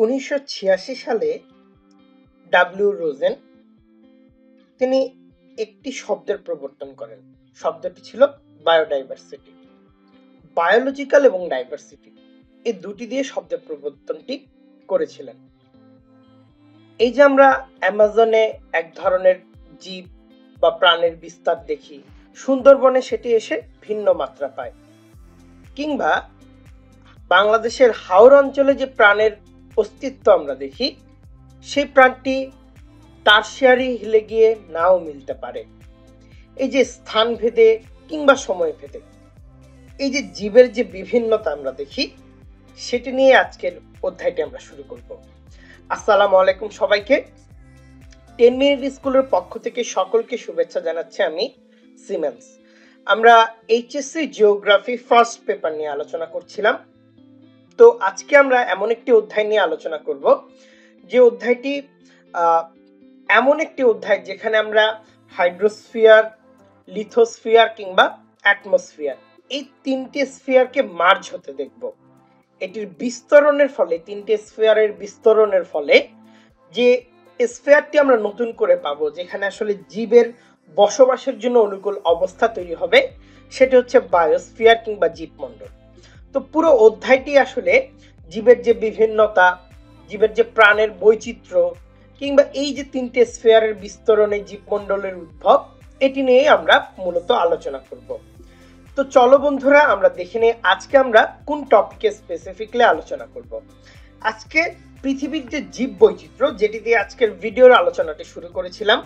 1986 সালে W Rosen তিনি একটি শব্দের প্রবর্তন করেন। শব্দটি ছিল বায়োডাইভার্সিটি। বায়োলজিক্যাল এবং ডাইভার্সিটি এই দুটি দিয়ে শব্দের প্রবর্তনটি করেছিলেন। এই যে আমরা অ্যামাজনে এক ধরনের জীব বা প্রাণের বিস্তার দেখি, সুন্দরবনে সেটি এসে ভিন্ন মাত্রা পায়, কিংবা বাংলাদেশের হাওর অঞ্চলে যে প্রাণের অস্তিত্ব আমরা দেখি, সেই প্রাণটি টারশিয়ারি হিলে গিয়ে নাও মিলতে পারে। এই যে স্থান ভেদে কিংবা সময় ভেদে এই যে জীবের যে বিভিন্নতা আমরা দেখি, সেটি নিয়ে আজকের অধ্যায়টি আমরা শুরু করব। আসসালামু আলাইকুম সবাইকে। 10 মিনিট স্কুলের পক্ষ থেকে সকলকে শুভেচ্ছা জানাচ্ছি আমি সিমেন্স। আমরা এইচএসসি জিওগ্রাফি ফার্স্ট পেপার নিয়ে আলোচনা করছিলাম। তো আজকে আমরা এমন একটি অধ্যায় নিয়ে আলোচনা করব যে অধ্যায়টি এমন একটি অধ্যায় যেখানে আমরা হাইড্রোস্ফিয়ার, লিথোস্ফিয়ার কিংবা অ্যাটমসফিয়ার এই তিনটি স্ফিয়ারকে মার্জ হতে দেখব। এটির বিস্তরণের ফলে, তিনটি স্ফিয়ারের বিস্তরণের ফলে যে স্ফিয়ারটি আমরা নতুন করে পাবো, যেখানে আসলে জীবের বসবাসের জন্য অনুকূল অবস্থা তৈরি হবে, সেটি হচ্ছে বায়োস্ফিয়ার কিংবা জীবমণ্ডল। তো পুরো অধ্যায়টি আসলে জীবের যে বিভিন্নতা, জীবের যে প্রাণের বৈচিত্র্য, কিংবা এই যে তিনটে স্ফিয়ারের বিস্তরণে জীবমণ্ডলের উদ্ভব, এটি নিয়ে আমরা মূলত আলোচনা করব। তো চলো বন্ধুরা, আমরা দেখে নিই আজকে আমরা কোন টপিকে স্পেসিফিকলি আলোচনা করব। আজকে পৃথিবীর যে জীব বৈচিত্র্য, যেটি দিয়ে আজকের ভিডিওর আলোচনাটি শুরু করেছিলাম,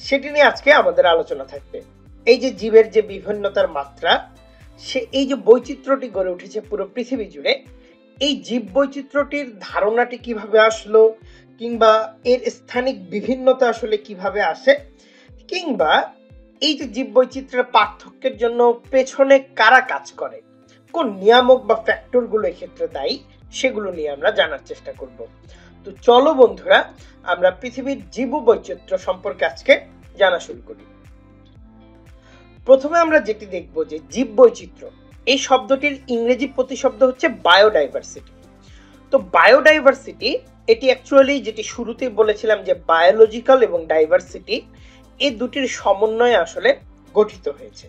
সেটি নিয়ে আজকে আমাদের আলোচনা থাকবে। এই যে জীবের যে বিভিন্নতার মাত্রা, এই যে বৈচিত্র্যটি গড়ে উঠেছে পুরো পৃথিবী জুড়ে, এই জীব বৈচিত্র্যটির ধারণাটি কিভাবে আসলো, কিংবা এর স্থানিক বিভিন্নতা আসলে কিভাবে আসে, কিংবা এই যে জীব বৈচিত্র্যের পার্থক্যের জন্য পেছনে কারা কাজ করে, কোন নিয়ামক বা ফ্যাক্টরগুলো এক্ষেত্রে দায়ী, সেগুলো নিয়ে আমরা জানার চেষ্টা করব। তো চলো বন্ধুরা, আমরা পৃথিবীর জীব বৈচিত্র্য সম্পর্কে আজকে জানা শুরু করি। প্রথমে আমরা যেটি দেখব যে জীব বৈচিত্র্য এই শব্দটির ইংরেজি প্রতিশব্দ হচ্ছে বায়োডাইভার্সিটি। তো বায়োডাইভার্সিটি এটি অ্যাকচুয়ালি, যেটি শুরুতেই বলেছিলাম যে বায়োলজিক্যাল এবং ডাইভার্সিটি, এই দুটির সমন্বয়ে আসলে গঠিত হয়েছে।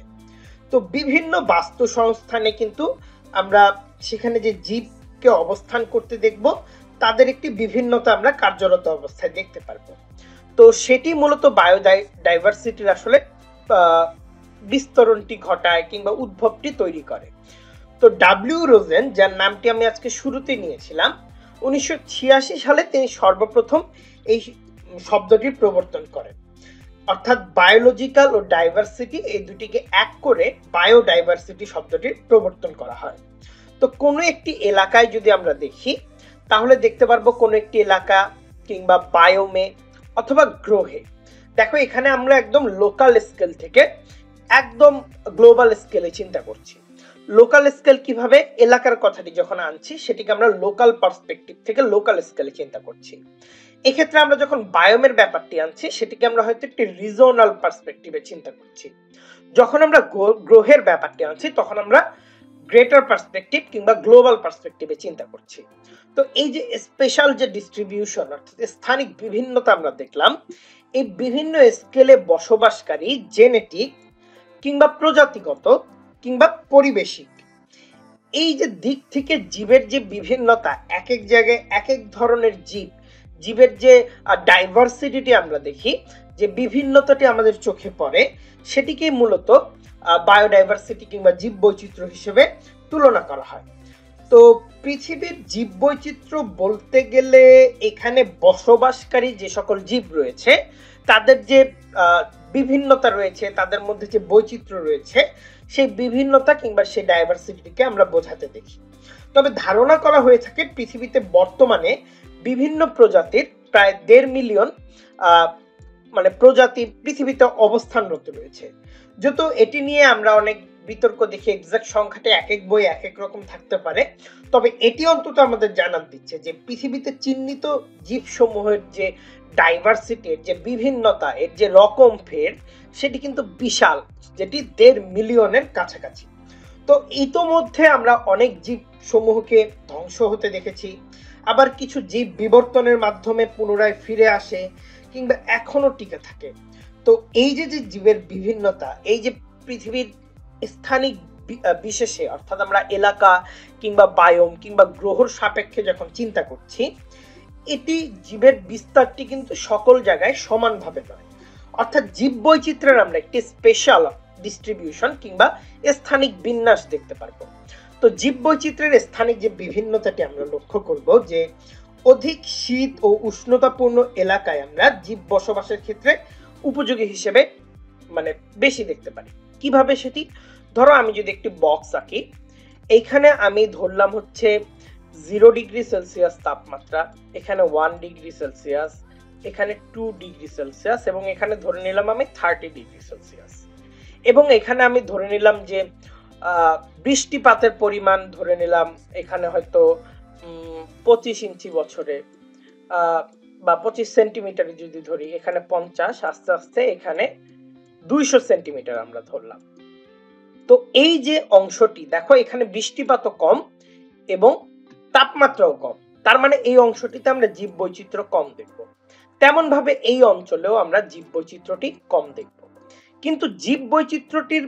তো বিভিন্ন বাস্তু সংস্থানে কিন্তু আমরা সেখানে যে জীবকে অবস্থান করতে দেখব, তাদের একটি বিভিন্নতা আমরা কার্যরত অবস্থায় দেখতে পারবো। তো সেটি মূলত বায়োডাইভার্সিটির আসলে বিস্তরণটি ঘটায় কিংবা উদ্ভবটি তৈরি করে। তো ডাব্লিউ রোজেন, যার নামটি আমি আজকে শুরুতে নিয়েছিলাম, 1986 সালে তিনি সর্বপ্রথম এই শব্দটির প্রবর্তন করেন। অর্থাৎ বায়োলজিক্যাল ও ডাইভার্সিটি এই দুটিকে এক করে বায়োডাইভার্সিটি শব্দটির প্রবর্তন করা হয়। তো কোনো একটি এলাকায় যদি আমরা দেখি, তাহলে দেখতে পারবো কোনো একটি এলাকা কিংবা বায়োমে অথবা গ্রহে। দেখো, এখানে আমরা একদম লোকাল স্কেল থেকে একদম গ্লোবাল স্কেলে চিন্তা করছি। লোকাল স্কেল কিভাবে, এলাকার কথাটি যখন আনছি, সেটিকে আমরা লোকাল পার্সপেক্টিভ থেকে লোকাল স্কেলে চিন্তা করছি। এক্ষেত্রে আমরা যখন বায়োমের ব্যাপারটি আনছি, সেটিকে আমরা হয়তো একটি রিজনাল পার্সপেক্টিভে চিন্তা করছি। যখন আমরা গ্রহের ব্যাপারটি আনছি, তখন আমরা গ্রেটার পার্সপেক্টিভ কিংবা গ্লোবাল পার্সপেক্টিভে চিন্তা করছি। তো এই যে স্পেশাল যে ডিস্ট্রিবিউশন, অর্থাৎ স্থানিক বিভিন্নতা আমরা দেখলাম, এই বিভিন্ন স্কেলে বসবাসকারী জেনেটিক কিংবা প্রজাতিগত কিংবা পরিবেশিক এই যে দিক থেকে জীবের যে বিভিন্নতা, এক এক জায়গায় এক এক ধরনের জীবের যে ডাইভার্সিটি আমরা দেখি, যে বিভিন্নতাটি আমাদের চোখে পড়ে, সেটিকে মূলত বায়োডাইভার্সিটি কিংবা জীব বৈচিত্র্য হিসেবে তুলনা করা হয়। তো পৃথিবীর জীব বৈচিত্র্য বলতে গেলে এখানে বসবাসকারী যে সকল জীব রয়েছে, তাদের যে বিভিন্নতা রয়েছে, তাদের মধ্যে যে বৈচিত্র্য রয়েছে, সেই বিভিন্নতা কিংবা সেই ডাইভার্সিটিকে আমরা বোঝাতে দেখি। তবে ধারণা করা হয়ে থাকে পৃথিবীতে বর্তমানে বিভিন্ন প্রজাতির প্রায় 1.5 মিলিয়ন প্রজাতি পৃথিবীতে অবস্থানরত রয়েছে। যত এটি নিয়ে আমরা অনেক বিতর্ক দেখি, এক্সাক্ট সংখ্যাটা এক এক বই এক এক রকম থাকতে পারে, তবে এটি অন্তত আমাদের জানান দিচ্ছে যে পৃথিবীতে চিহ্নিত জীবসমূহের যে ডাইভার্সিটির যে বিভিন্নতা, এর যে রকম ফের, সেটি কিন্তু বিশাল, যেটি 1.5 মিলিয়নের কাছাকাছি। তো ইতোমধ্যে আমরা অনেক জীব সমূহকে ধ্বংস হতে দেখেছি, আবার কিছু জীব বিবর্তনের মাধ্যমে পুনরায় ফিরে আসে কিংবা এখনো টিকে থাকে। তো এই যে জীবের বিভিন্নতা, এই যে পৃথিবীর স্থানিক বিশেষে অর্থাৎ আমরা এলাকা কিংবা বায়োম কিংবা গ্রহর সাপেক্ষে যখন চিন্তা করছি, এটি জীবের বিস্তারটি কিন্তু সকল জায়গায় সমানভাবে নয়। অর্থাৎ জীব বৈচিত্র্যের আমরা একটি স্পেশাল ডিস্ট্রিবিউশন কিংবা স্থানিক বিন্যাস দেখতে পারবো। তো জীব বৈচিত্র্যের স্থানিক যে বিভিন্নতাটি আমরা লক্ষ্য করব যে অধিক শীত ও উষ্ণতাপূর্ণ এলাকায় আমরা জীব বসবাসের ক্ষেত্রে উপযোগী হিসেবে মানে বেশি দেখতে পারি। কিভাবে সেটি? ধরো আমি যদি একটি বক্স আঁকি, এইখানে আমি ধরলাম হচ্ছে 0 ডিগ্রি সেলসিয়াস তাপমাত্রা, এখানে 1 ডিগ্রি সেলসিয়াস, এখানে 2 ডিগ্রি সেলসিয়াস এবং এখানে ধরে নিলাম আমি 30 ডিগ্রি সেলসিয়াস। এবং এখানে আমি ধরে নিলাম যে বৃষ্টিপাতের পরিমাণ ধরে নিলাম এখানে হয়তো 25 ইঞ্চি বছরে বা 25 সেন্টিমিটারে যদি ধরি, এখানে 50, আস্তে আস্তে এখানে 200 সেন্টিমিটার আমরা ধরলাম। তো এই যে অংশটি দেখো, এখানে বৃষ্টিপাতও কম এবং তাপমাত্রাও কম, তার মানে এই অংশটিতে আমরা জীব বৈচিত্র্য কম দেখব। তেমন ভাবে এই অঞ্চলেও আমরা জীব বৈচিত্র্যটি কম দেখব। কিন্তু জীব বৈচিত্র্যটির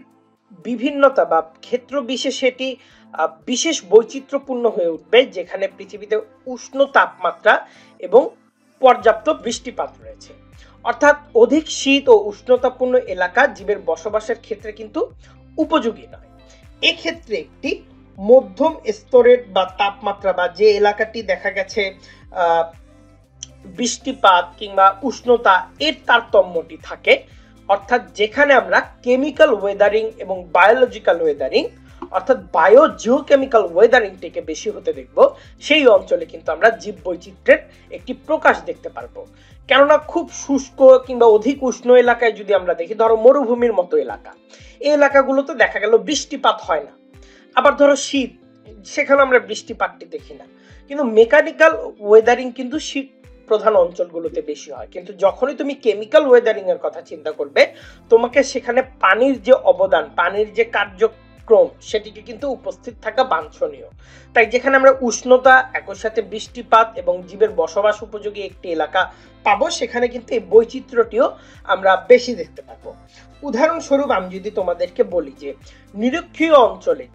বিভিন্নতা বা ক্ষেত্র বিশেষে এটি বিশেষ বৈচিত্র্যপূর্ণ হয়ে উঠবে যেখানে পৃথিবীতে উষ্ণ তাপমাত্রা এবং পর্যাপ্ত বৃষ্টিপাত রয়েছে। অর্থাৎ অধিক শীত ও উষ্ণতাপূর্ণ এলাকা জীবের বসবাসের ক্ষেত্রে কিন্তু উপযোগী নয়। এক্ষেত্রে একটি মধ্যম স্তরের বা তাপমাত্রা বা যে এলাকাটি দেখা গেছে বৃষ্টিপাত কিংবা উষ্ণতা এর তারতম্যটি থাকে, অর্থাৎ যেখানে আমরা কেমিক্যাল ওয়েদারিং এবং বায়োলজিক্যাল ওয়েদারিং অর্থাৎ বায়ো জিওকেমিক্যাল ওয়েদারিংটিকে বেশি হতে দেখব, সেই অঞ্চলে কিন্তু আমরা জীব বৈচিত্র্যের একটি প্রকাশ দেখতে পারবো। কেননা খুব শুষ্ক কিংবা অধিক উষ্ণ এলাকায় যদি আমরা দেখি, ধরো মরুভূমির মতো এলাকা, এই এলাকাগুলোতে দেখা গেল বৃষ্টিপাত হয় না। আবার ধরো শীত, সেখানে আমরা বৃষ্টিপাতটি দেখি না। কিন্তু মেকানিক্যাল ওয়েদারিং কিন্তু শীত প্রধান অঞ্চলগুলোতে বেশি হয়। কিন্তু যখনই তুমি কেমিক্যাল ওয়েদারিং এর কথা চিন্তা করবে, তোমাকে সেখানে পানির যে অবদান, পানির যে কার্যক্রম, সেটিকে কিন্তু উপস্থিত থাকা বাঞ্ছনীয়। তাই যেখানে আমরা উষ্ণতা একই সাথে বৃষ্টিপাত এবং জীবের বসবাস উপযোগী একটি এলাকা পাবো, সেখানে কিন্তু এই বৈচিত্র্যটিও আমরা বেশি দেখতে পাবো। উদাহরণস্বরূপ আমি যদি তোমাদেরকে বলি যে নিরক্ষীয় অঞ্চলে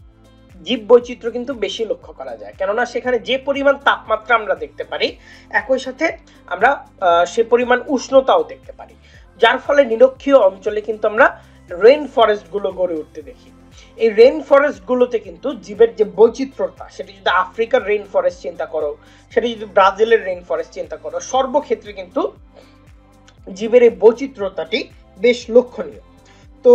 জীব বৈচিত্র্য কিন্তু বেশি লক্ষ্য করা যায়, কেননা সেখানে যে পরিমাণ তাপমাত্রা আমরা দেখতে পারি, একই সাথে আমরা সে পরিমাণ উষ্ণতাও দেখতে পারি, যার ফলে নিরক্ষীয় অঞ্চলে কিন্তু আমরা রেইন ফরেস্ট গুলো গড়ে উঠতে দেখি। এই রেইন ফরেস্ট গুলোতে কিন্তু জীবের যে বৈচিত্র্যতা, সেটি যদি আফ্রিকার রেইন ফরেস্ট চিন্তা করো, সেটি যদি ব্রাজিলের রেইন ফরেস্ট চিন্তা করো, সর্বক্ষেত্রে কিন্তু জীবের এই বৈচিত্র্যতাটি বেশ লক্ষণীয়। তো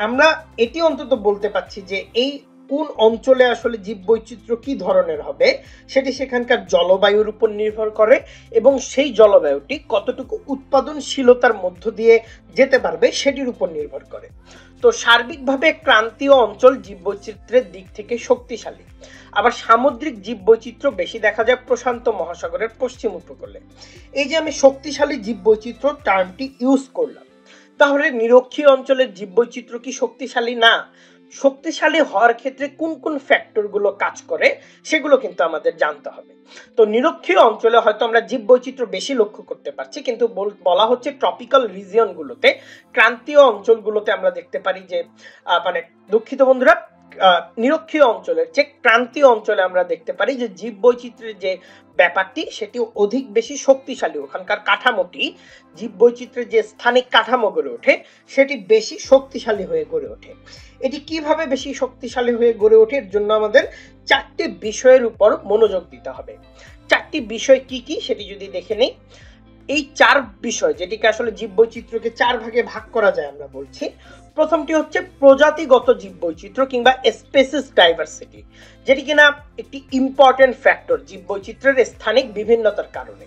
আমরা এটি অন্তত বলতে পারছি যে এই কোন অঞ্চলে আসলে জীব বৈচিত্র্য কি ধরনের হবে, সেটি সেখানকার জলবায়ুর উপর নির্ভর করে এবং সেই জলবায়ুটি কতটুকু উৎপাদনশীলতার মধ্য দিয়ে যেতে পারবে সেটির উপর নির্ভর করে। তো সার্বিকভাবে ক্রান্তীয় অঞ্চল জীব বৈচিত্র্যের দিক থেকে শক্তিশালী। আবার সামুদ্রিক জীব বৈচিত্র্য বেশি দেখা যায় প্রশান্ত মহাসাগরের পশ্চিম উপকূলে। এই যে আমি শক্তিশালী জীব বৈচিত্র্য টার্মটি ইউজ করলাম, তাহলে নিরক্ষীয় অঞ্চলের জীব বৈচিত্র্য কি শক্তিশালী না? শক্তিশালী হওয়ার ক্ষেত্রে কোন কোন ফ্যাক্টর গুলো কাজ করে সেগুলো কিন্তু আমাদের জানতে হবে। তো নিরক্ষীয় অঞ্চলে হয়তো আমরা জীব বৈচিত্র্য বেশি লক্ষ্য করতে পারছি, কিন্তু বলা হচ্ছে ট্রপিক্যাল রিজিয়ন গুলোতে, ক্রান্তীয় অঞ্চলগুলোতে আমরা দেখতে পারি যে মানে দুঃখিত বন্ধুরা, নিরক্ষীয় অঞ্চলের যে ক্রান্তীয় অঞ্চলে আমরা দেখতে পারি যে জীব বৈচিত্র্যের যে ব্যাপারটি সেটি অধিক বেশি শক্তিশালী। ওখানকার কাঠামোটি, জীব বৈচিত্র্যের যে স্থানিক কাঠামো গড়ে ওঠে, সেটি বেশি শক্তিশালী হয়ে গড়ে ওঠে। এটি কিভাবে বেশি শক্তিশালী হয়ে গড়ে ওঠে, এর জন্য আমাদের 4টি বিষয়ের উপর মনোযোগ দিতে হবে। 4টি বিষয় কি কি সেটি যদি দেখে নেই, এই 4 বিষয় যেটিকে আসলে জীব বৈচিত্র্যকে 4 ভাগে ভাগ করা যায় আমরা বলছি। প্রথমটি হচ্ছে প্রজাতিগত জীব বৈচিত্র্য কিংবা স্পেসিস ডাইভার্সিটি, যেটি কিনা একটি ইম্পর্টেন্ট ফ্যাক্টর জীব বৈচিত্র্যের স্থানিক বিভিন্নতার কারণে।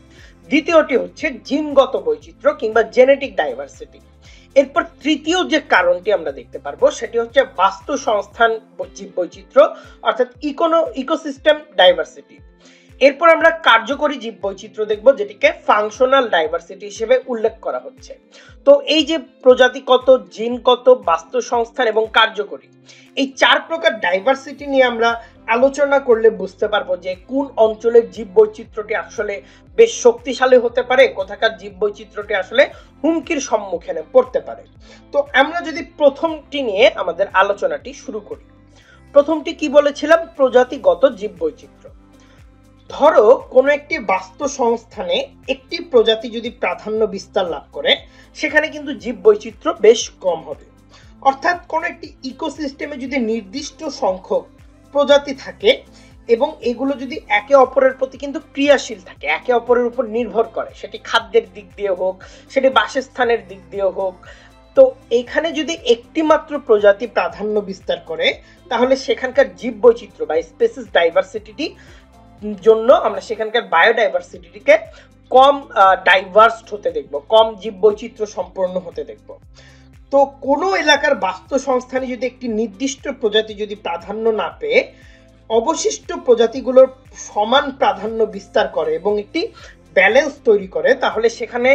দ্বিতীয়টি হচ্ছে জিনগত বৈচিত্র্য কিংবা জেনেটিক ডাইভার্সিটি। এরপর তৃতীয় যে কারণটি আমরা দেখতে পারবো সেটি হচ্ছে বাস্তু সংস্থান জীব বৈচিত্র্য অর্থাৎ ইকোসিস্টেম ডাইভার্সিটি। এরপর আমরা কার্যকরী জীববৈচিত্র্য দেখব, যেটিকে ফাংশনাল ডাইভার্সিটি হিসেবে উল্লেখ করা হচ্ছে। তো এই যে প্রজাতিগত, জিনগত, বাস্তুসংস্থান এবং কার্যকরী, এই 4 প্রকার ডাইভার্সিটি নিয়ে আমরা আলোচনা করলে বুঝতে পারবো যে কোন অঞ্চলের জীববৈচিত্র্যটি আসলে বেশ শক্তিশালী হতে পারে, কোথাকার জীববৈচিত্র্যটি আসলে হুমকির সম্মুখীনে পড়তে পারে। তো আমরা যদি প্রথমটি নিয়ে আমাদের আলোচনাটি শুরু করি। প্রথমটি কি বলেছিলাম? প্রজাতিগত জীববৈচিত্র্য। ধরো কোনো একটি বাস্তুসংস্থানে একটি প্রজাতি যদি প্রাধান্য বিস্তার লাভ করে, সেখানে কিন্তু জীববৈচিত্র্য বেশ কম হবে। অর্থাৎ কোনো একটি ইকোসিস্টেমে যদি নির্দিষ্ট সংখ্যক প্রজাতি থাকে এবং এগুলো যদি একে অপরের প্রতি কিন্তু ক্রিয়াশীল থাকে, একে অপরের উপর নির্ভর করে, সেটি খাদ্যের দিক দিয়ে হোক, সেটি বাসস্থানের দিক দিয়ে হোক, তো এখানে যদি একটি মাত্র প্রজাতি প্রাধান্য বিস্তার করে, তাহলে সেখানকার জীববৈচিত্র্য বা স্পেসিস ডাইভার্সিটি জন্য আমরা সেখানকার বায়োডাইভার্সিটিকে কম ডাইভার্সড হতে দেখব, কম জীববৈচিত্র্য সম্পন্ন হতে দেখব। তো কোনো এলাকার বাস্তুসংস্থানে যদি একটি নির্দিষ্ট প্রজাতি যদি প্রাধান্য না পেয়ে অবশিষ্ট প্রজাতিগুলোর সমান প্রাধান্য বিস্তার করে এবং একটি ব্যালেন্স তৈরি করে, তাহলে সেখানে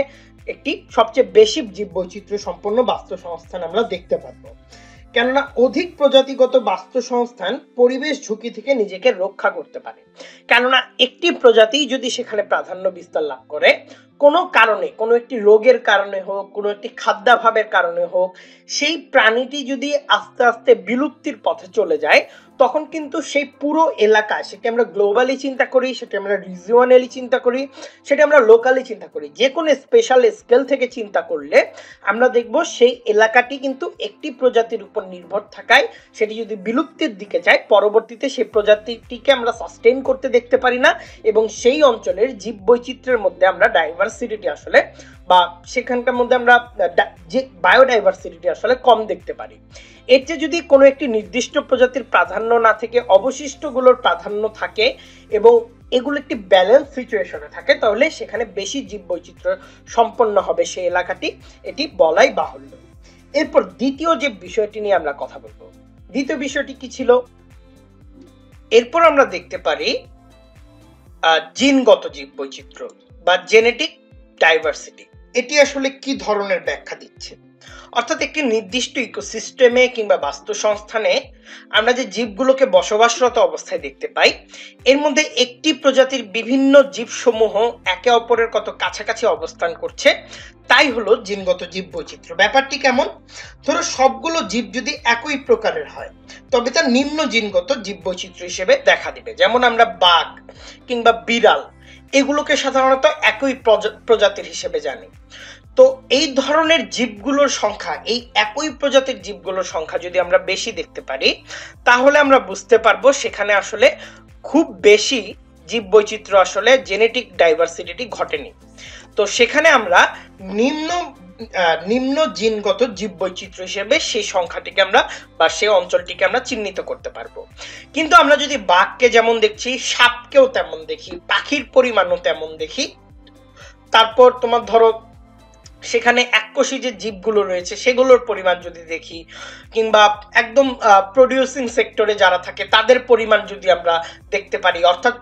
একটি সবচেয়ে বেশি জীববৈচিত্র্য সম্পন্ন বাস্তুসংস্থান আমরা দেখতে পারবো। কেননা অধিক প্রজাতিগত বাস্তুসংস্থান পরিবেশ ঝুঁকি থেকে নিজেকে রক্ষা করতে পারে। কেননা একটি প্রজাতি যদি সেখানে প্রাধান্য বিস্তার লাভ করে, কোনো কারণে, কোনো একটি রোগের কারণে হোক, কোনো একটি খাদ্যাভাবের কারণে হোক, সেই প্রাণীটি যদি আস্তে আস্তে বিলুপ্তির পথে চলে যায়, তখন কিন্তু সেই পুরো এলাকায়, সেটি আমরা গ্লোবালি চিন্তা করি, সেটি আমরা রিজিওনালি চিন্তা করি, সেটি আমরা লোকালি চিন্তা করি, যে কোনো স্পেশাল স্কেল থেকে চিন্তা করলে আমরা দেখব সেই এলাকাটি কিন্তু একটি প্রজাতির উপর নির্ভর থাকায় সেটি যদি বিলুপ্তির দিকে যায়, পরবর্তীতে সেই প্রজাতিটিকে আমরা সাস্টেইন করতে দেখতে পারি না এবং সেই অঞ্চলের জীববৈচিত্র্যের মধ্যে আমরা ডাইভার্সিটি আসলে বা সেখানকার মধ্যে আমরা যে বায়োডাইভার্সিটি আসলে কম দেখতে পারি। এর চেয়ে যদি কোনো একটি নির্দিষ্ট প্রজাতির প্রাধান্য না থেকে অবশিষ্টগুলোর প্রাধান্য থাকে এবং এগুলো একটি ব্যালেন্স সিচুয়েশনে থাকে, তাহলে সেখানে বেশি জীববৈচিত্র্য সম্পন্ন হবে সেই এলাকাটি, এটি বলাই বাহুল্য। এরপর দ্বিতীয় যে বিষয়টি নিয়ে আমরা কথা বলবো, দ্বিতীয় বিষয়টি কি ছিল? এরপর আমরা দেখতে পারি জিনগত জীববৈচিত্র্য বা জেনেটিক ডাইভার্সিটি। এটি আসলে কি ধরনের ব্যাখ্যা দিচ্ছে? অর্থাৎ একটি নির্দিষ্ট ইকোসিস্টেমে কিংবা বাস্তুসংস্থানে আমরা যে জীবগুলোকে বসবাসরত অবস্থায় দেখতে পাই, এর মধ্যে একটি প্রজাতির বিভিন্ন জীবসমূহ একে অপরের কত কাছাকাছি অবস্থান করছে, তাই হলো জিনগত জীববৈচিত্র্য। ব্যাপারটি কেমন? ধরো সবগুলো জীব যদি একই প্রকারের হয়, তবে তা নিম্ন জিনগত জীববৈচিত্র্য হিসেবে দেখা দিবে। যেমন আমরা বাঘ কিংবা বিড়াল, এগুলোকে সাধারণত একই প্রজাতির হিসেবে জানি। তো এই ধরনের জীবগুলোর সংখ্যা, এই একই প্রজাতির জীবগুলোর সংখ্যা যদি আমরা বেশি দেখতে পারি, তাহলে আমরা বুঝতে পারবো সেখানে আসলে খুব বেশি জীববৈচিত্র্য আসলে জেনেটিক ডাইভার্সিটি ঘটেনি। তো সেখানে আমরা নিম্ন জিনগত জীববৈচিত্র্য হিসেবে সেই সংখ্যাটিকে আমরা বা সেই অঞ্চলটিকে আমরা চিহ্নিত করতে পারবো। কিন্তু আমরা যদি বাঘকে যেমন দেখছি, সাপকেও তেমন দেখি, পাখির পরিমাণও তেমন দেখি, তারপর তোমার ধরো সেখানে এককোষী যে জীবগুলো রয়েছে সেগুলোর পরিমাণ যদি দেখি, কিংবা একদম প্রোডিউসিং সেক্টরে যারা থাকে তাদের পরিমাণ যদি আমরা দেখতে পারি, অর্থাৎ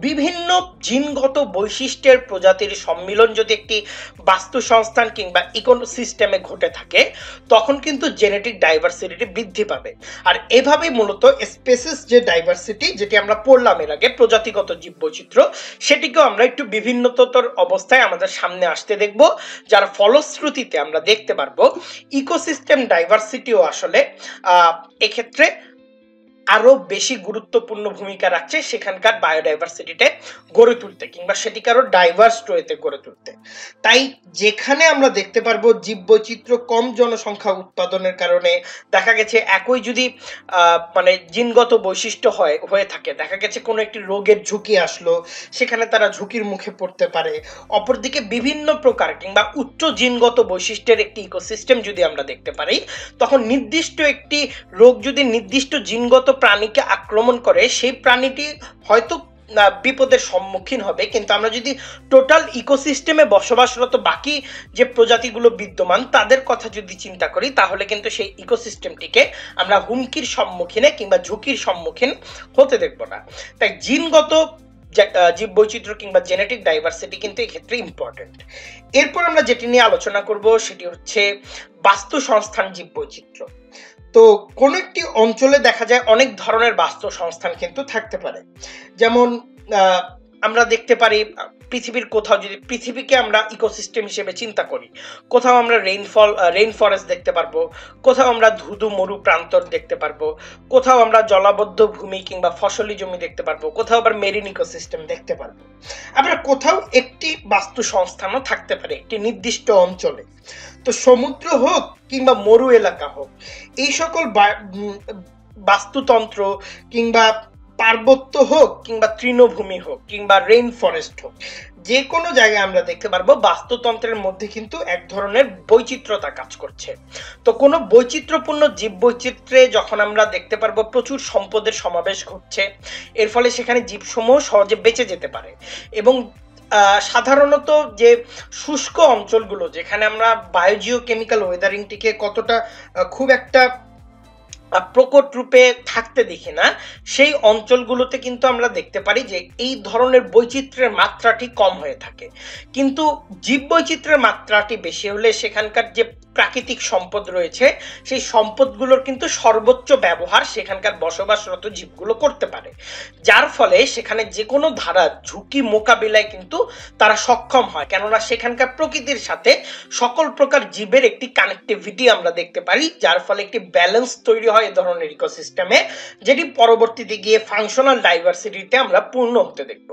বিভিন্ন জিনগত বৈশিষ্ট্যের প্রজাতির সম্মিলন যদি একটি বাস্তুসংস্থান কিংবা ইকোসিস্টেমে ঘটে থাকে, তখন কিন্তু জেনেটিক ডাইভার্সিটি বৃদ্ধি পাবে। আর এভাবেই মূলত স্পেসিস যে ডাইভার্সিটি, যেটি আমরা পড়লাম এর আগে, প্রজাতিগত জীববৈচিত্র্য, সেটিকেও আমরা একটু বিভিন্নতর অবস্থায় আমাদের সামনে আসতে দেখব, যার ফলশ্রুতিতে আমরা দেখতে পারবো ইকোসিস্টেম ডাইভার্সিটিও আসলে এক্ষেত্রে আরো বেশি গুরুত্বপূর্ণ ভূমিকা রাখছে সেখানকার বায়োডাইভার্সিটিতে গড়ে তুলতে কিংবা সেটিকে আরো ডাইভার্স ওয়েতে গড়ে তুলতে। তাই যেখানে আমরা দেখতে পারবো জীববৈচিত্র্য কম জনসংখ্যা উৎপাদনের কারণে দেখা গেছে একই যদি মানে জিনগত বৈশিষ্ট্য হয়ে থাকে, দেখা গেছে কোনো একটি রোগের ঝুঁকি আসলো, সেখানে তারা ঝুঁকির মুখে পড়তে পারে। অপরদিকে বিভিন্ন প্রকার কিংবা উচ্চ জিনগত বৈশিষ্ট্যের একটি ইকোসিস্টেম যদি আমরা দেখতে পারি, তখন নির্দিষ্ট একটি রোগ যদি নির্দিষ্ট জিনগত প্রাণীকে আক্রমণ করে, সেই প্রাণীটি হয়তো বিপদের সম্মুখীন হবে, কিন্তু আমরা যদি টোটাল ইকোসিস্টেমে বসবাসরত বাকি যে প্রজাতিগুলো বিদ্যমান তাদের কথা যদি চিন্তা করি, তাহলে কিন্তু সেই ইকোসিস্টেমটিকে আমরা হুমকির সম্মুখীনে কিংবা ঝুঁকির সম্মুখীন হতে দেখব না। তাই জিনগত জীববৈচিত্র্য কিংবা জেনেটিক ডাইভার্সিটি কিন্তু এক্ষেত্রে ইম্পর্টেন্ট। এরপর আমরা যেটি নিয়ে আলোচনা করব সেটি হচ্ছে বাস্তু সংস্থান জীববৈচিত্র্য। তো কোন একটি অঞ্চলে দেখা যায় অনেক ধরনের বাস্তু সংস্থান কিন্তু থাকতে পারে। যেমন আমরা দেখতে পারি পৃথিবীর কোথাও, যদি পৃথিবীকে আমরা ইকোসিস্টেম হিসেবে চিন্তা করি, কোথাও আমরা রেইন ফরেস্ট দেখতে পারবো, কোথাও আমরা ধুধু মরু প্রান্তর দেখতে পারবো, কোথাও আমরা জলাবদ্ধ ভূমি কিংবা ফসলি জমি দেখতে পারবো, কোথাও আবার মেরিন ইকোসিস্টেম দেখতে পারবো। আবার কোথাও একটি বাস্তু সংস্থানও থাকতে পারে একটি নির্দিষ্ট অঞ্চলে। তো সমুদ্র হোক কিংবা মরু এলাকা হোক, এই সকল বাস্তুতন্ত্র কিংবা পার্বত্য হোক কিংবা তৃণভূমি হোক কিংবা রেইন ফরেস্ট হোক, যে কোনো জায়গায় আমরা দেখতে পারবো বাস্তুতন্ত্রের মধ্যে কিন্তু এক ধরনের বৈচিত্র্যতা কাজ করছে। তো কোনো বৈচিত্র্যপূর্ণ জীব বৈচিত্র্যে যখন আমরা দেখতে পারবো প্রচুর সম্পদের সমাবেশ ঘটছে, এর ফলে সেখানে জীবসমূহ সহজে বেঁচে যেতে পারে। এবং সাধারণত যে শুষ্ক অঞ্চলগুলো, যেখানে আমরা বায়োজিওকেমিক্যাল ওয়েদারিংটিকে কতটা খুব একটা প্রকট রূপে থাকতে দেখি না, সেই অঞ্চলগুলোতে কিন্তু আমরা দেখতে পারি যে এই ধরনের বৈচিত্র্যের মাত্রাটি কম হয়ে থাকে। কিন্তু জীব বৈচিত্র্যের মাত্রাটি বেশি হলে সেখানকার যে প্রাকৃতিক সম্পদ রয়েছে সেই সম্পদগুলোর কিন্তু সর্বোচ্চ ব্যবহার সেখানকার বসবাসরত জীবগুলো করতে পারে, যার ফলে সেখানে যে কোনো ধারা ঝুঁকি মোকাবিলায় কিন্তু তারা সক্ষম হয়। কেননা সেখানকার প্রকৃতির সাথে সকল প্রকার জীবের একটি কানেক্টিভিটি আমরা দেখতে পারি, যার ফলে একটি ব্যালেন্স তৈরি হয় এই ধরনের ইকোসিস্টেমে, যেটি পরবর্তীতে গিয়ে ফাংশনাল ডাইভার্সিটিতে আমরা পূর্ণ হতে দেখব।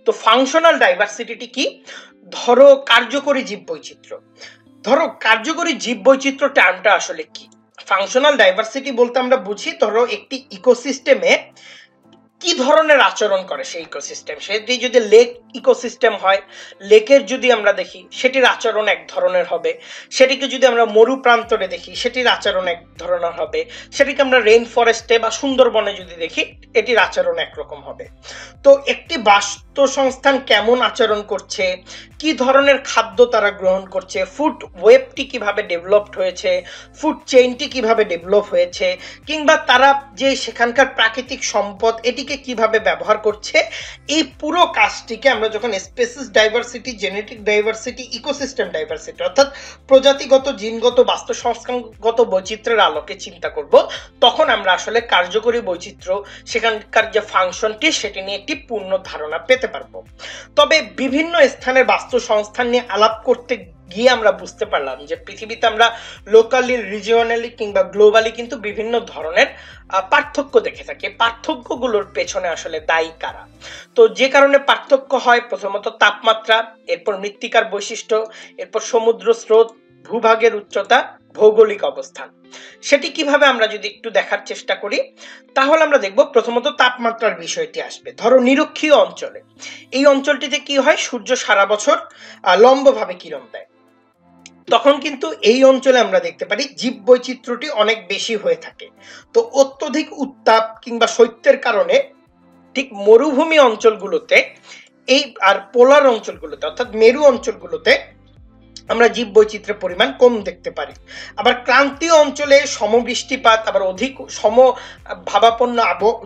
তো ফাংশনাল ডাইভার্সিটি কি? ধরো কার্যকরী জীব বৈচিত্র্য। ধরো কার্যকরী জীব বৈচিত্র্য টার্মটা আসলে কি? ফাংশনাল ডাইভার্সিটি বলতে আমরা বুঝি ধরো একটি ইকোসিস্টেমে কি ধরনের আচরণ করে সেই ইকোসিস্টেম। সেটি যদি লেক ইকোসিস্টেম হয়, লেকের যদি আমরা দেখি সেটির আচরণ এক ধরনের হবে, সেটিকে যদি আমরা মরু প্রান্তরে দেখি সেটির আচরণ এক ধরনের হবে, সেটিকে আমরা রেইন ফরেস্টে বা সুন্দরবনে যদি দেখি এটির আচরণ একরকম হবে। তো একটি বাস্তু সংস্থান কেমন আচরণ করছে, কি ধরনের খাদ্য তারা গ্রহণ করছে, ফুড ওয়েবটি কিভাবে ডেভেলপড হয়েছে, ফুড চেইনটি কিভাবে ডেভেলপ হয়েছে, কিংবা তারা যে সেখানকার প্রাকৃতিক সম্পদ এটিকে কিভাবে ব্যবহার করছে, এই পুরো কাজটিকে আমরা যখন species diversity, genetic diversity, ecosystem diversity অর্থাৎ প্রজাতিগত, জিনগত, বাস্তু সংস্থানগত বৈচিত্র্যের আলোকে চিন্তা করব, তখন আমরা আসলে কার্যকরী বৈচিত্র্য, সেখানকার যে ফাংশনটি সেটি নিয়ে একটি পূর্ণ ধারণা পেতে পারবো। তবে বিভিন্ন স্থানের বাস্তু সংস্থান নিয়ে আলাপ করতে গিয়ে আমরা বুঝতে পারলাম যে পৃথিবীতে আমরা লোকালি, রিজিওনালি কিংবা গ্লোবালি কিন্তু বিভিন্ন ধরনের পার্থক্য দেখে থাকি। পার্থক্যগুলোর পেছনে আসলে দায়ী কারা? তো যে কারণে পার্থক্য হয়, প্রথমত তাপমাত্রা, এরপর মৃত্তিকার বৈশিষ্ট্য, এরপর সমুদ্র স্রোত, ভূভাগের উচ্চতা, ভৌগোলিক অবস্থান। সেটি কিভাবে আমরা যদি একটু দেখার চেষ্টা করি, তাহলে আমরা দেখব প্রথমত তাপমাত্রার বিষয়টি আসবে। ধরো নিরক্ষীয় অঞ্চলে, এই অঞ্চলটিতে কি হয়, সূর্য সারা বছর লম্বভাবে কিরণ দেয়, তখন কিন্তু এই অঞ্চলে আমরা দেখতে পারি জীব বৈচিত্র্যটি অনেক বেশি হয়ে থাকে। তো অত্যধিক উত্তাপ কিংবা শৈত্যের কারণে ঠিক মরুভূমি অঞ্চলগুলোতে এই আর পোলার অঞ্চলগুলোতে অর্থাৎ মেরু অঞ্চলগুলোতে আমরা জীব বৈচিত্র্যের পরিমাণ কম দেখতে পারি। আবার ক্রান্তীয় অঞ্চলে সমবৃষ্টিপাত, আবার অধিক সমভাবাপন্ন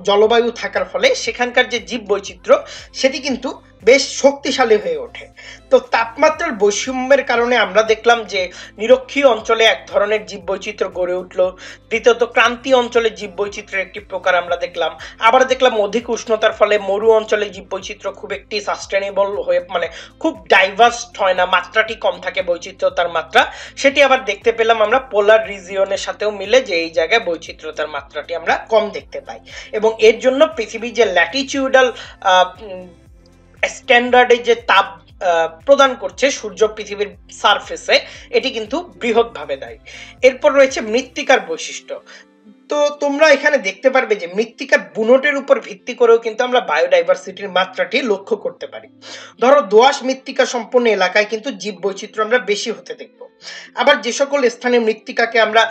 জলবায়ু থাকার ফলে সেখানকার যে জীব বৈচিত্র্য সেটি কিন্তু বেশ শক্তিশালী হয়ে ওঠে। তো তাপমাত্রার বৈষম্যের কারণে আমরা দেখলাম যে নিরক্ষীয় অঞ্চলে এক ধরনের জীব বৈচিত্র্য গড়ে উঠলো। দ্বিতীয়ত ক্রান্তীয় অঞ্চলে জীব বৈচিত্র্যের একটি প্রকার আমরা দেখলাম। আবার দেখলাম অধিক উষ্ণতার ফলে মরু অঞ্চলে জীব বৈচিত্র্য খুব একটি সাস্টেনেবল হয়ে, মানে খুব ডাইভার্স হয় না, মাত্রাটি কম থাকে বৈচিত্র্যতার মাত্রা। সেটি আবার দেখতে পেলাম আমরা পোলার রিজিয়নের সাথেও মিলে, যে এই জায়গায় বৈচিত্র্যতার মাত্রাটি আমরা কম দেখতে পাই। এবং এর জন্য পৃথিবী যে ল্যাটিটিউডাল স্ট্যান্ডার্ডে যে তাপ প্রদান করছে সূর্য পৃথিবীর সারফেসে, এটি কিন্তু বৃহৎভাবে দায়ী। এরপর রয়েছে মৃত্তিকার বৈশিষ্ট্য। তো তোমরা এখানে দেখতে পারবে যে মৃত্তিকার বুনটের উপর ভিত্তি করেও কিন্তু আমরা বায়োডাইভার্সিটির মাত্রাটি লক্ষ্য করতে পারি। ধরো দোআঁশ মৃত্তিকা সম্পন্ন এলাকায় কিন্তু জীব বৈচিত্র্য আমরা বেশি হতে দেখব। আবার যে সকল স্থানে মৃত্তিকাকে আমরা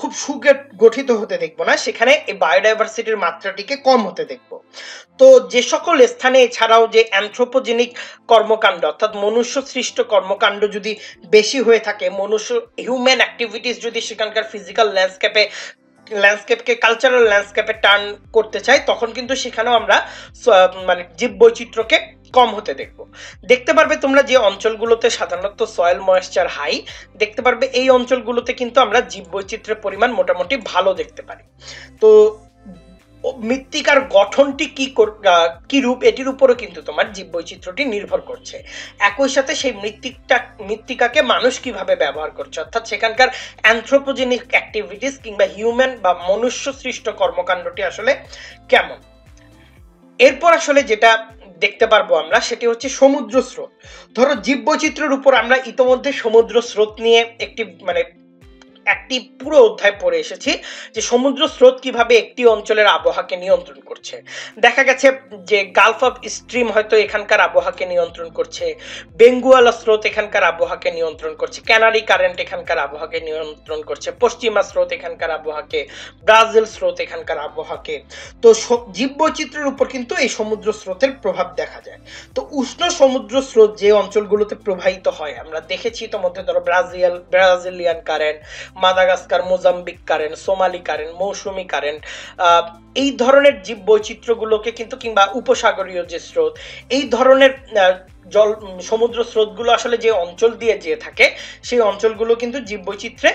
খুব সুগঠিত হতে দেখব না, সেখানে এই বায়োডাইভার্সিটির মাত্রাটিকে কম হতে দেখব। তো যে সকল স্থানে এছাড়াও যে অ্যানথ্রোপোজেনিক কর্মকাণ্ড অর্থাৎ মনুষ্য সৃষ্ট কর্মকাণ্ড যদি বেশি হয়ে থাকে, হিউম্যান অ্যাক্টিভিটিস যদি সেখানকার ফিজিক্যাল ল্যান্ডস্কেপে ল্যান্ডস্কেপকে কালচারাল ল্যান্ডস্কেপে টার্ন করতে চাই, তখন কিন্তু সেখানেও আমরা মানে জীব বৈচিত্র্যকে কম হতে দেখতে পারবে তোমরা যে অঞ্চলগুলোতে সাধারণত সয়েল ময়েশ্চার হাই দেখতে পারবে, এই অঞ্চলগুলোতে কিন্তু আমরা জীব বৈচিত্র্যের পরিমাণ মোটামুটি ভালো দেখতে পারি। তো মৃত্তিকার গঠনটি কি রূপ, এটির উপরও কিন্তু তোমার জীববৈচিত্র্যটি নির্ভর করছে। একই সাথে সেই মৃত্তিকাকে মানুষ কিভাবে ব্যবহার করছে, অর্থাৎ সেখানকার অ্যানথ্রোপোজেনিক অ্যাক্টিভিটিস কিংবা হিউম্যান বা মনুষ্য সৃষ্ট কর্মকাণ্ডটি আসলে কেমন। এরপর আসলে যেটা দেখতে পারবো আমরা সেটি হচ্ছে সমুদ্র স্রোত। ধরো জীববৈচিত্র্যের উপর আমরা ইতোমধ্যে সমুদ্র স্রোত নিয়ে একটি পুরো অধ্যায় পড়ে এসেছি, যে সমুদ্র স্রোত কিভাবে একটি অঞ্চলের আবহাওয়াকে নিয়ন্ত্রণ করছে। দেখা গেছে যে গালফ অফ স্ট্রিম হয়তো এখানকার আবহাওয়াকে নিয়ন্ত্রণ করছে, বেঙ্গুয়ালা স্রোত এখানকার আবহাওয়াকে নিয়ন্ত্রণ করছে, ক্যানারি কারেন্ট এখানকার আবহাওয়াকে নিয়ন্ত্রণ করছে, পশ্চিমা স্রোত এখানকার আবহাওয়াকে, ব্রাজিল স্রোত এখানকার আবহাওয়াকে। তো জীববৈচিত্র্যের উপর কিন্তু এই সমুদ্র স্রোতের প্রভাব দেখা যায়। তো উষ্ণ সমুদ্র স্রোত যে অঞ্চলগুলোতে প্রবাহিত হয় আমরা দেখেছি ইতোমধ্যে, ধরো Brazilian current, Madagascar, Mozambique current, Somali current, মৌসুমি কারেন্ট, এই ধরনের জীব বৈচিত্র্যগুলোকে কিন্তু, কিংবা উপসাগরীয় যে স্রোত, এই ধরনের সমুদ্র স্রোতগুলো আসলে যে অঞ্চল দিয়ে যেয়ে থাকে সেই অঞ্চলগুলো কিন্তু জীব বৈচিত্র্যে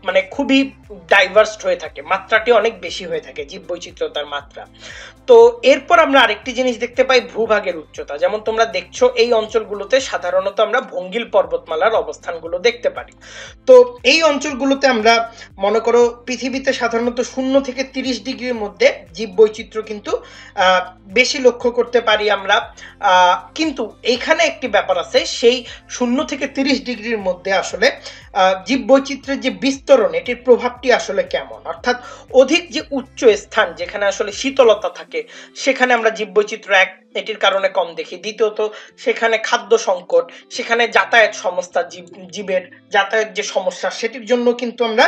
মানে খুবই ডাইভার্সড হয়ে থাকে, মাত্রাটি অনেক বেশি হয়ে থাকে জীব বৈচিত্র্যতার মাত্রা। তো এরপর আমরা আরেকটি জিনিস দেখতে পাই, ভূভাগের উচ্চতা। যেমন তোমরা দেখছো এই অঞ্চলগুলোতে সাধারণত আমরা ভঙ্গিল পর্বতমালার অবস্থানগুলো দেখতে পারি। তো এই অঞ্চলগুলোতে আমরা মনে করো পৃথিবীতে সাধারণত 0 থেকে 30 ডিগ্রির মধ্যে জীব বৈচিত্র্য কিন্তু বেশি লক্ষ্য করতে পারি আমরা। কিন্তু এইখানে একটি ব্যাপার আছে, সেই 0 থেকে 30 ডিগ্রির মধ্যে আসলে জীব বৈচিত্র্যের যে বিস্তরণ এটির প্রভাবটি আসলে কেমন, অর্থাৎ অধিক যে উচ্চ স্থান যেখানে আসলে শীতলতা থাকে সেখানে আমরা জীব বৈচিত্র্য এটির কারণে কম দেখি। দ্বিতীয়ত সেখানে খাদ্য সংকট, সেখানে যাতায়াত সমস্যা, জীবের যাতায়াত যে সমস্যা সেটির জন্য কিন্তু আমরা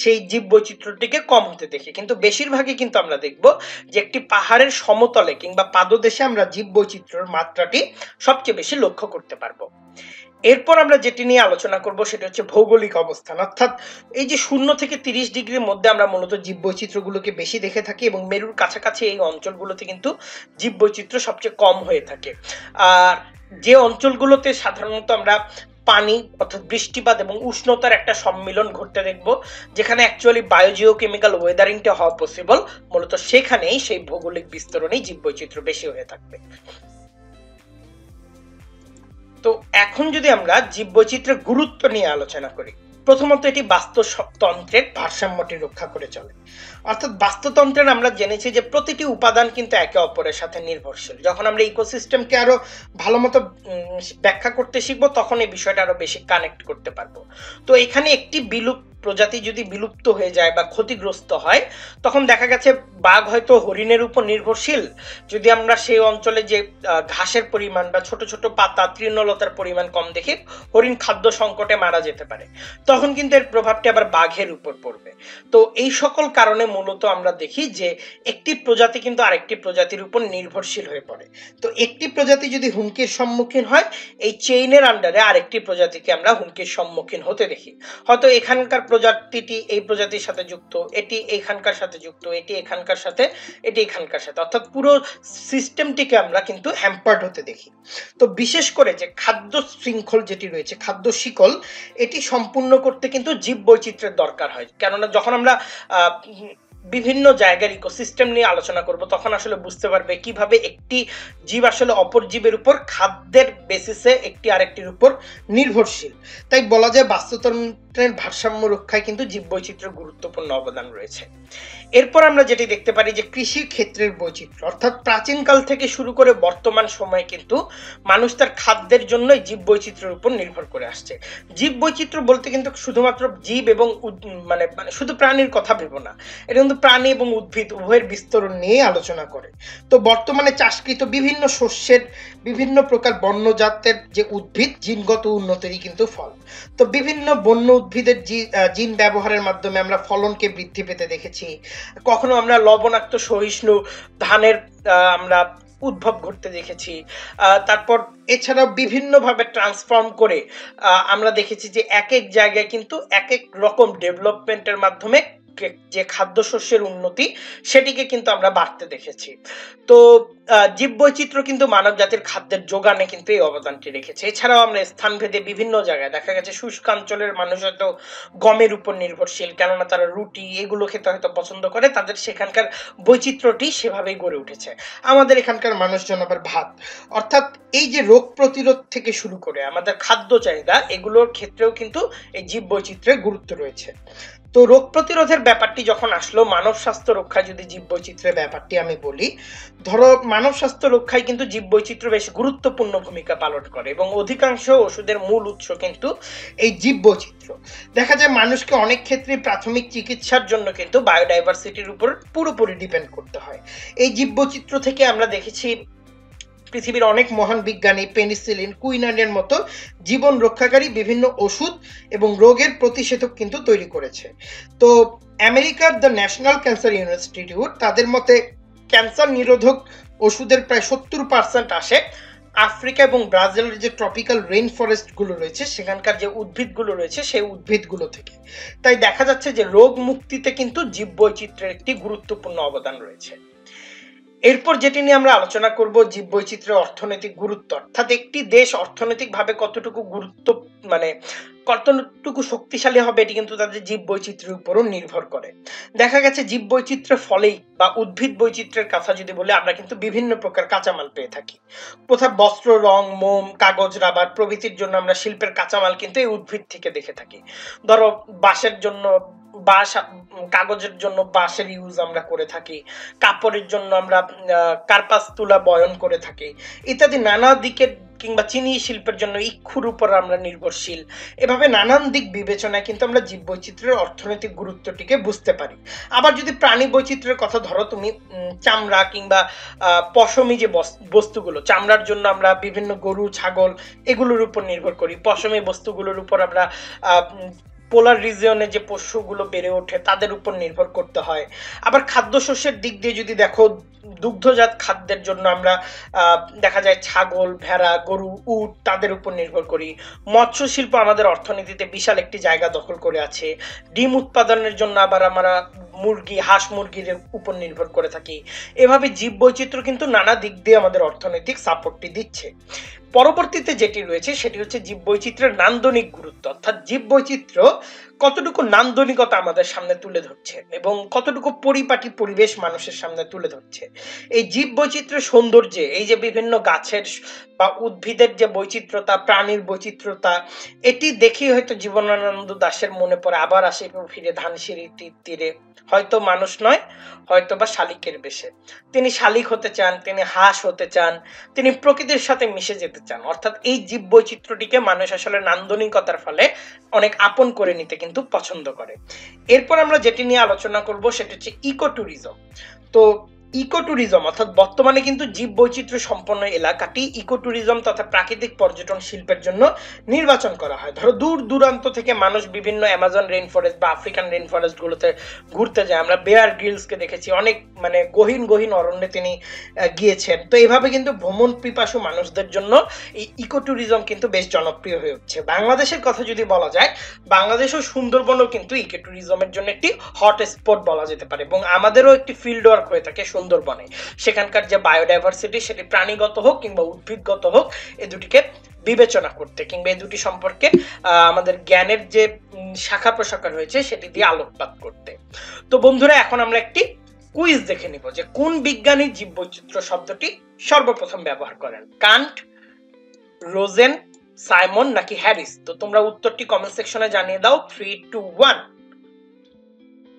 সেই জীব বৈচিত্র্যটিকে কম হতে দেখি। কিন্তু বেশিরভাগই কিন্তু আমরা দেখব যে একটি পাহাড়ের সমতলে কিংবা পাদদেশে আমরা জীব বৈচিত্র্যের মাত্রাটি সবচেয়ে বেশি লক্ষ্য করতে পারবো। এরপর আমরা যেটি নিয়ে আলোচনা করব সেটা হচ্ছে ভৌগোলিক অবস্থান, অর্থাৎ এই যে 0 থেকে 30 ডিগ্রির মধ্যে আমরা মূলত জীব বৈচিত্র্যগুলোকে বেশি দেখে থাকি, এবং মেরুর কাছাকাছি এই অঞ্চলগুলোতে কিন্তু জীব বৈচিত্র্য সবচেয়ে কম হয়ে থাকে। আর যে অঞ্চলগুলোতে সাধারণত আমরা পানি অর্থাৎ বৃষ্টিপাত এবং উষ্ণতার একটা সম্মিলন ঘটতে দেখব, যেখানে অ্যাকচুয়ালি বায়োজিওকেমিক্যাল ওয়েদারিংটা হওয়া পসিবল, মূলত সেখানেই সেই ভৌগোলিক বিস্তরণেই জীব বৈচিত্র্য বেশি হয়ে থাকবে। তো এখন যদি আমরা জীববৈচিত্র্যের গুরুত্ব নিয়ে আলোচনা করি, প্রথমত এটি বাস্তুতন্ত্রের ভারসাম্যটি রক্ষা করে চলে। অর্থাৎ বাস্তুতন্ত্রের আমরা জেনেছি যে প্রতিটি উপাদান কিন্তু একে অপরের সাথে নির্ভরশীল। যখন আমরা ইকোসিস্টেমকে আরো ভালো মতো ব্যাখ্যা করতে শিখবো তখন এই বিষয়টা আরো বেশি কানেক্ট করতে পারবো। তো এখানে একটি প্রজাতি যদি বিলুপ্ত হয়ে যায় বা ক্ষতিগ্রস্ত হয়, তখন দেখা গেছে বাঘ হয়তো হরিণের উপর নির্ভরশীল, যদি আমরা সেই অঞ্চলে যে ঘাসের পরিমাণ বা ছোট ছোট পাতা তৃণলতার পরিমাণ কম দেখি, হরিণ খাদ্য সংকটে মারা যেতে পারে, তখন কিন্তু এর প্রভাবটি আবার বাঘের উপর পড়বে। তো এই সকল কারণে মূলত আমরা দেখি যে একটি প্রজাতি কিন্তু আরেকটি প্রজাতির উপর নির্ভরশীল হয়ে পড়ে। তো একটি প্রজাতি যদি হুমকির সম্মুখীন হয়, এই চেইনের আন্ডারে আরেকটি প্রজাতিকে আমরা হুমকির সম্মুখীন হতে দেখি। হয়তো এখানকার প্রজাতিটি এই প্রজাতির সাথে যুক্ত, এটি এখানকার সাথে যুক্ত, এটি এখানকার সাথে, এটি এখানকার সাথে, অর্থাৎ পুরো সিস্টেমটিকে আমরা কিন্তু হ্যাম্পার্ড হতে দেখি। তো বিশেষ করে যে খাদ্য শৃঙ্খল যেটি রয়েছে, খাদ্য শিকল, এটি সম্পূর্ণ করতে কিন্তু জীব বৈচিত্র্যের দরকার হয়। কেননা যখন আমরা বিভিন্ন জায়গার ইকোসিস্টেম নিয়ে আলোচনা করব তখন আসলে বুঝতে পারবে কিভাবে একটি জীব আসলে অপর জীবের উপর খাদ্যের বেসিসে একটি আরেকটির উপর নির্ভরশীল। তাই বলা যায় বাস্তুতন্ত্রের ভারসাম্য রক্ষায় কিন্তু জীববৈচিত্র্যের গুরুত্বপূর্ণ অবদান রয়েছে। এরপর আমরা যেটি দেখতে পারি যে কৃষি ক্ষেত্রের বৈচিত্র্য, অর্থাৎ প্রাচীনকাল থেকে শুরু করে বর্তমান সময়ে কিন্তু মানুষ তার খাদ্যের জন্যই জীববৈচিত্র্যের উপর নির্ভর করে আসছে। জীববৈচিত্র্য বলতে কিন্তু শুধুমাত্র জীব এবং মানে শুধু প্রাণীর কথা ভেবো না, এটা কিন্তু প্রাণী এবং উদ্ভিদ উভয়ের বিস্তরণ নিয়ে আলোচনা করে। তো বর্তমানে চাষকৃত বিভিন্ন শস্যের বিভিন্ন প্রকার বন্য জাতের যে উদ্ভিদ জিনগত উন্নতিরই কিন্তু ফল। তো বিভিন্ন বন্য উদ্ভিদের জিন ব্যবহারের মাধ্যমে আমরা ফলনকে বৃদ্ধি পেতে দেখেছি। কখনো আমরা লবণাক্ত সহিষ্ণু ধানের আমরা উদ্ভব ঘটতে দেখেছি। তারপর এছাড়াও বিভিন্নভাবে ট্রান্সফর্ম করে আমরা দেখেছি যে এক এক জায়গায় কিন্তু এক এক রকম ডেভেলপমেন্টের মাধ্যমে যে খাদ্যশস্যের উন্নতি সেটিকে কিন্তু আমরা বাড়তে দেখেছি। তো জীববৈচিত্র্য কিন্তু মানব জাতির খাদ্যের যোগানে কিন্তু এই অবদানটি রেখেছে। এছাড়াও আমরা স্থানভেদে বিভিন্ন জায়গায় দেখা গেছে শুষ্কাঞ্চলের মানুষ হয়তো গমের উপর নির্ভরশীল, কেননা তারা রুটি এগুলো খেতে হয়তো পছন্দ করে, তাদের সেখানকার বৈচিত্র্যটি সেভাবেই গড়ে উঠেছে। আমাদের এখানকার মানুষজন আবার ভাত, অর্থাৎ এই যে রোগ প্রতিরোধ থেকে শুরু করে আমাদের খাদ্য চাহিদা এগুলোর ক্ষেত্রেও কিন্তু এই জীববৈচিত্র্যের গুরুত্ব রয়েছে। তো রোগ প্রতিরোধের ব্যাপারটি যখন আসলো, মানব স্বাস্থ্য রক্ষায় যদি জীববৈচিত্র্যের ব্যাপারটি আমি বলি, ধরো মানব স্বাস্থ্য রক্ষায় কিন্তু জীববৈচিত্র্য বেশ গুরুত্বপূর্ণ ভূমিকা পালন করে এবং অধিকাংশ ওষুধের মূল উৎস কিন্তু এই জীববৈচিত্র্য। দেখা যায় মানুষকে অনেক ক্ষেত্রে প্রাথমিক চিকিৎসার জন্য কিন্তু বায়োডাইভার্সিটির উপর পুরোপুরি ডিপেন্ড করতে হয়। এই জীববৈচিত্র্য থেকে আমরা দেখেছি পৃথিবীর অনেক মহান বিজ্ঞানী পেনিসিলিন, কুইনাইনের মতো জীবন রক্ষাকারী বিভিন্ন ওষুধ এবং রোগের প্রতিষেধক কিন্তু তৈরি করেছে। তো আমেরিকার দ্য ন্যাশনাল ক্যান্সার ইনস্টিটিউট তাদের মতে ক্যান্সার নিরোধক ওষুধের প্রায় 70% আসে আফ্রিকা এবং ব্রাজিলের যে ট্রপিক্যাল রেইন ফরেস্ট গুলো রয়েছে সেখানকার যে উদ্ভিদগুলো রয়েছে সেই উদ্ভিদগুলো থেকে। তাই দেখা যাচ্ছে যে রোগ মুক্তিতে কিন্তু জীববৈচিত্র্যের একটি গুরুত্বপূর্ণ অবদান রয়েছে। এরপর যেটি নিয়ে আমরা আলোচনা করব জীববৈচিত্র্যের অর্থনৈতিক গুরুত্ব, অর্থাৎ একটি দেশ অর্থনৈতিকভাবে কতটুকু গুরুত্ব মানে কতটুকু শক্তিশালী হবে এটি কিন্তু তাদের জীববৈচিত্র্যের উপরও নির্ভর করে। দেখা গেছে জীববৈচিত্র্যের ফলেই বা উদ্ভিদ বৈচিত্র্যের কথা যদি বলি, আমরা কিন্তু বিভিন্ন প্রকার কাঁচামাল পেয়ে থাকি। কোথাও বস্ত্র, রং, মোম, কাগজ, রাবার প্রভৃতির জন্য আমরা শিল্পের কাঁচামাল কিন্তু এই উদ্ভিদ থেকে দেখে থাকি। ধরো বাঁশের জন্য বাঁশ, কাগজের জন্য বাঁশের ইউজ আমরা করে থাকি, কাপড়ের জন্য আমরা কার্পাস তুলা বয়ন করে থাকি ইত্যাদি। নানা দিকের কিংবা চিনি শিল্পের জন্য ইক্ষুর উপর আমরা নির্ভরশীল। এভাবে নানান দিক বিবেচনায় কিন্তু আমরা জীববৈচিত্র্যের অর্থনৈতিক গুরুত্বটিকে বুঝতে পারি। আবার যদি প্রাণী বৈচিত্র্যের কথা ধরো তুমি, চামড়া কিংবা পশমি যে বস্তুগুলো, চামড়ার জন্য আমরা বিভিন্ন গরু, ছাগল এগুলোর উপর নির্ভর করি। পশমি বস্তুগুলোর উপর আমরা পোলার রিজিয়নে যে পশুগুলো বেড়ে ওঠে তাদের উপর নির্ভর করতে হয়। আবার খাদ্যশস্যের দিক দিয়ে যদি দেখো, দুগ্ধজাত খাদ্যের জন্য আমরা দেখা যায় ছাগল, ভেড়া, গরু, উট তাদের উপর নির্ভর করি। মৎস্য শিল্প আমাদের অর্থনীতিতে বিশাল একটি জায়গা দখল করে আছে। ডিম উৎপাদনের জন্য আবার আমরা মুরগি, হাঁস মুরগির উপর নির্ভর করে থাকি। এভাবে জীববৈচিত্র্য কিন্তু নানা দিক দিয়ে আমাদের অর্থনৈতিক সাপোর্টটি দিচ্ছে। পরবর্তীতে যেটি রয়েছে সেটি হচ্ছে জীববৈচিত্র্যের নান্দনিক গুরুত্ব, অর্থাৎ জীববৈচিত্র্য কতটুকু নান্দনিকতা আমাদের সামনে তুলে ধরছে এবং কতটুকু পরিপাটি পরিবেশ মানুষের সামনে তুলে ধরছে। এই জীববৈচিত্র্যের সৌন্দর্যে এই যে বিভিন্ন গাছের বা উদ্ভিদের যে বৈচিত্র্যতা, প্রাণীর বৈচিত্র্যতা, এটি দেখেই হয়তো জীবনানন্দ দাশের মনে পড়ে আবার আসে ফিরে ধানসিঁড়ির তীরে, হয়তো মানুষ নয় হয়তো বা শালিকের বেশে। তিনি শালিক হতে চান, তিনি হাঁস হতে চান, তিনি প্রকৃতির সাথে মিশে যেতে চান। অর্থাৎ এই জীববৈচিত্র্যটিকে মানুষ আসলে নান্দনিকতার ফলে অনেক আপন করে নিতে কিন্তু পছন্দ করে। এরপর আমরা যেটি নিয়ে আলোচনা করব সেটা হচ্ছে ইকো ট্যুরিজম। তো ইকো ট্যুরিজম অর্থাৎ বর্তমানে কিন্তু জীববৈচিত্র্য সম্পন্ন এলাকাটি ইকো ট্যুরিজম তথা প্রাকৃতিক পর্যটন শিল্পের জন্য নির্বাচন করা হয়। ধরো দূর দূরান্ত থেকে মানুষ বিভিন্ন অ্যামাজন রেইন ফরেস্ট বা আফ্রিকান রেইন ফরেস্ট গুলোতে ঘুরতে যায়। আমরা বেয়ার গ্রিলসকে দেখেছি, অনেক গহীন গহীন অরণ্যে তিনি গিয়েছেন। তো এইভাবে কিন্তু ভ্রমণ পিপাসু মানুষদের জন্য এই ইকো ট্যুরিজম কিন্তু বেশ জনপ্রিয় হয়ে উঠছে। বাংলাদেশের কথা যদি বলা যায়, বাংলাদেশ ও সুন্দরবনও কিন্তু ইকো ট্যুরিজমের জন্য একটি হট স্পট বলা যেতে পারে এবং আমাদেরও একটি ফিল্ড ওয়ার্ক হয়ে থাকে সুন্দরবনে। সেখানকার যে বায়োডাইভার্সিটি সেটি প্রাণীগত হোক কিংবা উদ্ভিদগত হোক, এ দুটিকে বিবেচনা করতে কিংবা এই দুটি সম্পর্কে আমাদের জ্ঞানের যে শাখা প্রশাখা রয়েছে সেটি দিয়ে আলোকপাত করতে। তো বন্ধুরা, এখন আমরা একটি কুইজ দেখে নিব যে কোন বিজ্ঞানী জীববৈচিত্র্য শব্দটি সর্বপ্রথম ব্যবহার করেন, কান্ট, রোজেন, সাইমন নাকি হ্যারিস। তো তোমরা উত্তরটি কমেন্ট সেকশনে জানিয়ে দাও। 3, 2, 1।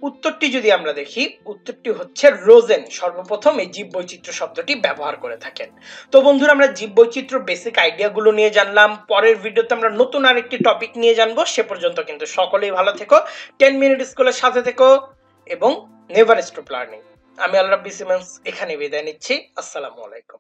উত্তরটি যদি আমরা দেখি, উত্তরটি হচ্ছে রোজেন সর্বপ্রথম এই জীববৈচিত্র্য শব্দটি ব্যবহার করে থাকেন। তো বন্ধুরা, আমরা জীববৈচিত্র্য বেসিক আইডিয়া গুলো নিয়ে জানলাম। পরের ভিডিওতে আমরা নতুন আরেকটি টপিক নিয়ে জানবো। সে পর্যন্ত কিন্তু সকলেই ভালো থেকো, 10 মিনিট স্কুলের সাথে থেকো এবং নেভার স্টপ লার্নিং। আমি আল রাব্বি সিমেন্স এখানে বিদায় নিচ্ছি। আসসালামু আলাইকুম।